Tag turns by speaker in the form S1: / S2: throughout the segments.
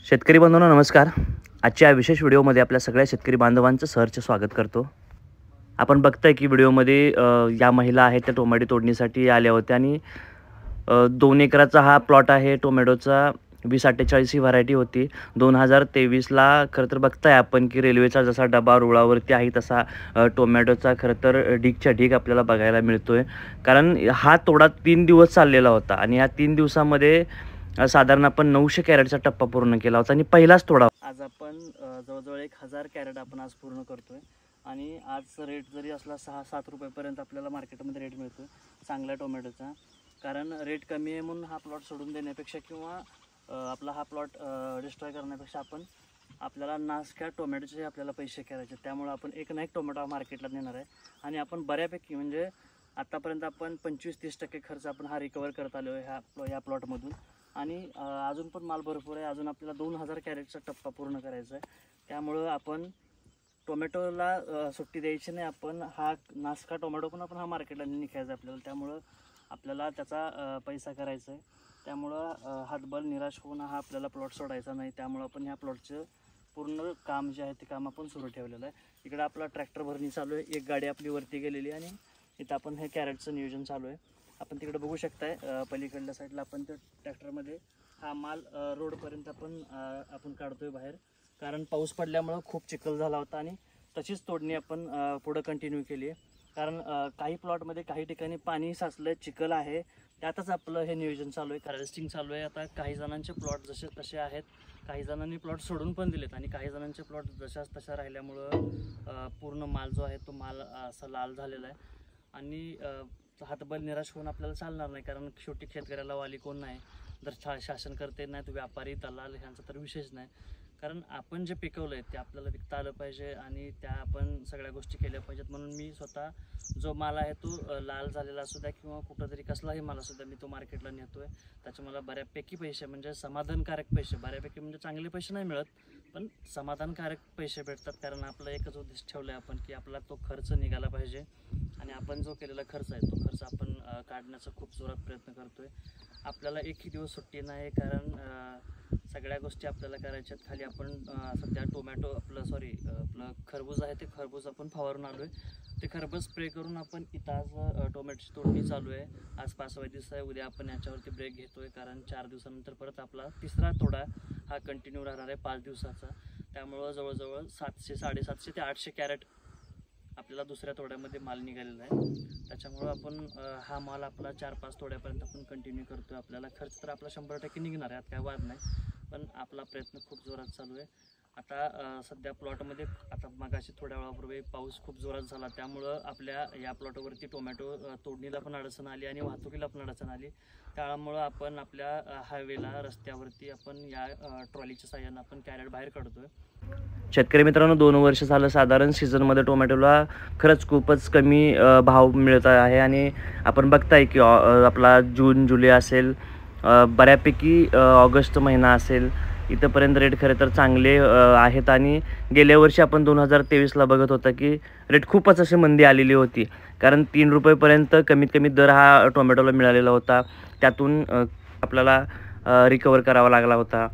S1: शेतकरी बंधूंनो नमस्कार। आजच्या विशेष व्हिडिओमध्ये आपल्या सगळ्या शेतकरी बांधवांचं सहर्ष स्वागत करतो। आपण बघताय की व्हिडिओमध्ये या महिला आहेत त्या टोमॅटो तोडणीसाठी आल्या होत्या आणि 2 एकराचा हा प्लॉट आहे टोमॅटोचा। 2048 ही व्हरायटी होती 2023 ला। खरं तर बघताय आपण की रेल्वेचा जसा डबा रुळावरती आहे तसा टोमॅटोचा खरं तर ढीगच्या ढीग आपल्याला बघायला मिळतोय। कारण हा तोडा 3 दिवस चाललेला होता आणि या 3 दिवसामध्ये साधारण आपण 900 कॅरेटचा टप्पा पूर्ण केला होता आणि पहिलाच तोडा। आज आपण जवळजवळ 1000 कॅरेट आपण आज पूर्ण करतोय आणि आज रेट जरी असला 6-7 रुपयापर्यंत आपल्याला मार्केटमध्ये रेट मिळतो चांगल्या टोमॅटोचा। कारण रेट कमी आहे म्हणून हा प्लॉट सोडून देण्यापेक्षा किंवा आपला हा प्लॉट डिस्ट्रॉय करण्यापेक्षा आपल्याला नासक्या टोमॅटोचे आपल्याला पैसे करायचे। त्यामुळे आपण एक ना एक टोमॅटो मार्केटला नेणार आहे आणि आपण बऱ्यापैकी म्हणजे आतापर्यंत आपण 25-30% खर्च आपण हा रिकवर करत आलो आहे ह्या प्लॉटमधून। आणि अजून पण माल भरपूर आहे, अजून आपल्याला 2000 कॅरेटचा टप्पा पूर्ण करायचा आहे। त्यामुळं आपण टोमॅटोला सुट्टी द्यायची नाही। आपण हा नासका टोमॅटो पण आपण हा मार्केटला निघायचा आपल्याला। त्यामुळं आपल्याला त्याचा पैसा करायचा आहे। त्यामुळं हातबल निराश होऊन हा आपल्याला प्लॉट सोडायचा नाही। त्यामुळं आपण ह्या प्लॉटचं पूर्ण काम जे आहे ते काम आपण सुरू ठेवलेलं आहे। इकडे आपला ट्रॅक्टर भरणी चालू आहे, एक गाडी आपली वरती गेलेली आणि इथं आपण हे कॅरेटचं नियोजन चालू आहे। आपण तिकडे बघू शकताय पलीकडल्या साईडला आपण त्या ट्रॅक्टरमध्ये हा माल रोडपर्यंत आपण काढतोय बाहेर। कारण पाऊस पडल्यामुळं खूप चिखल झाला होता आणि तशीच तोडणी आपण पुढं कंटिन्यू केली आहे। कारण काही प्लॉटमध्ये काही ठिकाणी पाणी साचलं, चिखल आहे, त्यातच आपलं हे नियोजन चालू आहे, हार्वेस्टिंग चालू आहे। आता काही जणांचे प्लॉट जसे तसे आहेत, काही जणांनी प्लॉट सोडून पण दिलेत आणि काही जणांचे प्लॉट जशाच तशा राहिल्यामुळं पूर्ण माल जो आहे तो माल असा लाल झालेला आहे। आणि हातबल निराश होऊन आपल्याला चालणार नाही, कारण शेवटी शेतकऱ्याला वाली कोण नाही। जर शासन करते नाही तर व्यापारी दलाल ह्यांचा तर विशेष नाही। कारण आपण जे पिकवलं आहे ते आपल्याला विकता आलं पाहिजे आणि त्या आपण सगळ्या गोष्टी केल्या पाहिजेत। म्हणून मी स्वतः जो माल आहे तो लाल झालेला असू द्या किंवा कुठंतरी कसलाही माल असू द्या मी तो मार्केटला नेतोय। त्याचे मला बऱ्यापैकी पैसे म्हणजे समाधानकारक पैसे, बऱ्यापैकी म्हणजे चांगले पैसे नाही मिळत पण समाधानकारक पैसे भेटतात। कारण आपलं एकच उद्देश ठेवलं आहे आपण की आपला तो खर्च निघाला पाहिजे आणि आपण जो केलेला खर्च आहे तो खर्च आपण काढण्याचा खूप जोरात प्रयत्न करतोय। आपल्याला एकही दिवस सुट्टी नाही, कारण सगळ्या गोष्टी आपल्याला करायच्यात। खाली आपण सध्या टोमॅटो आपलं खरबूज आहे ते खरबूज आपण फवारून आलो आहे। ते खरबूज स्प्रे करून आपण इथं आज टोमॅटोची तोडणी चालू आहे। आज 5वा दिवस आहे, उद्या आपण याच्यावरती ब्रेक घेतोय कारण 4 दिवसानंतर परत आपला तिसरा तोडा हा कंटिन्यू राहणार आहे 5 दिवसाचा। त्यामुळं जवळजवळ 700-750 ते 800 कॅरेट आपल्याला दुसऱ्या तोड्यामध्ये माल निघालेला आहे। त्याच्यामुळं आपण हा माल आपला 4-5 तोड्यापर्यंत आपण कंटिन्यू करतोय। आपल्याला खर्च तर आपला 100% निघणार आहे, काय वाद नाही, पण आपला प्रयत्न खूप जोरात चालू आहे। आता सध्या प्लॉटमध्ये आता मगाशी थोड्या वेळापूर्वी पाऊस खूप जोरात झाला, त्यामुळं आपल्या या प्लॉटवरती टोमॅटो तोडणीला पण अडचण आली आणि वाहतुकीला पण अडचण आली। त्यामुळं आपण आपल्या हायवेला रस्त्यावरती आपण या ट्रॉलीच्या साहाय्यानं आपण कॅरेट बाहेर काढतोय। शेतकरी मित्रांनो 2 वर्ष झालं साधारण सीझनमध्ये टोमॅटोला खरंच खूपच कमी भाव मिळत आहे आणि आपण बघताय की आपला जून जुलै असेल, बऱ्यापैकी ऑगस्ट महिना असेल, इथंपर्यंत रेट खरं तर चांगले आहेत। आणि गेल्या वर्षी आपण 2023ला बघत होता की रेट खूपच अशी मंदी आलेली होती, कारण 3 रुपयेपर्यंत कमीत कमी दर हा टोमॅटोला मिळालेला होता। त्यातून आपल्याला रिकवर करावा लागला होता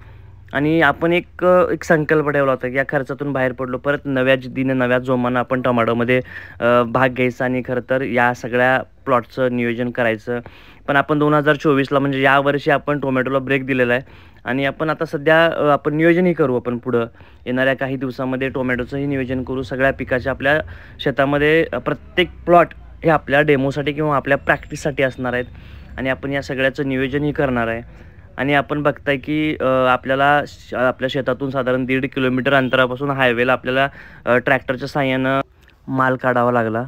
S1: आणि आपण एक संकल्प ठेवला होता की या खर्चातून बाहेर पडलो, परत नव्या जिद्दीने नव्या जोमानं आपण टोमॅटोमध्ये भाग घ्यायचा आणि खरं तर या सगळ्या प्लॉटचं नियोजन करायचं। पण आपण 2024ला म्हणजे यावर्षी आपण टोमॅटोला ब्रेक दिलेला आहे आणि आपण आता सध्या आपण नियोजनही करू। आपण पुढं येणाऱ्या काही दिवसामध्ये टोमॅटोचंही नियोजन करू। सगळ्या पिकाच्या आपल्या शेतामध्ये प्रत्येक प्लॉट हे आपल्या डेमोसाठी किंवा आपल्या प्रॅक्टिससाठी असणार आहेत आणि आपण या सगळ्याचं नियोजनही करणार आहे। आणि आपण बघताय की आपल्याला आपल्या शेतातून साधारण 1.5 किलोमीटर अंतरापासून हायवेला आपल्याला ट्रॅक्टरच्या साहाय्यानं माल काढावा लागला।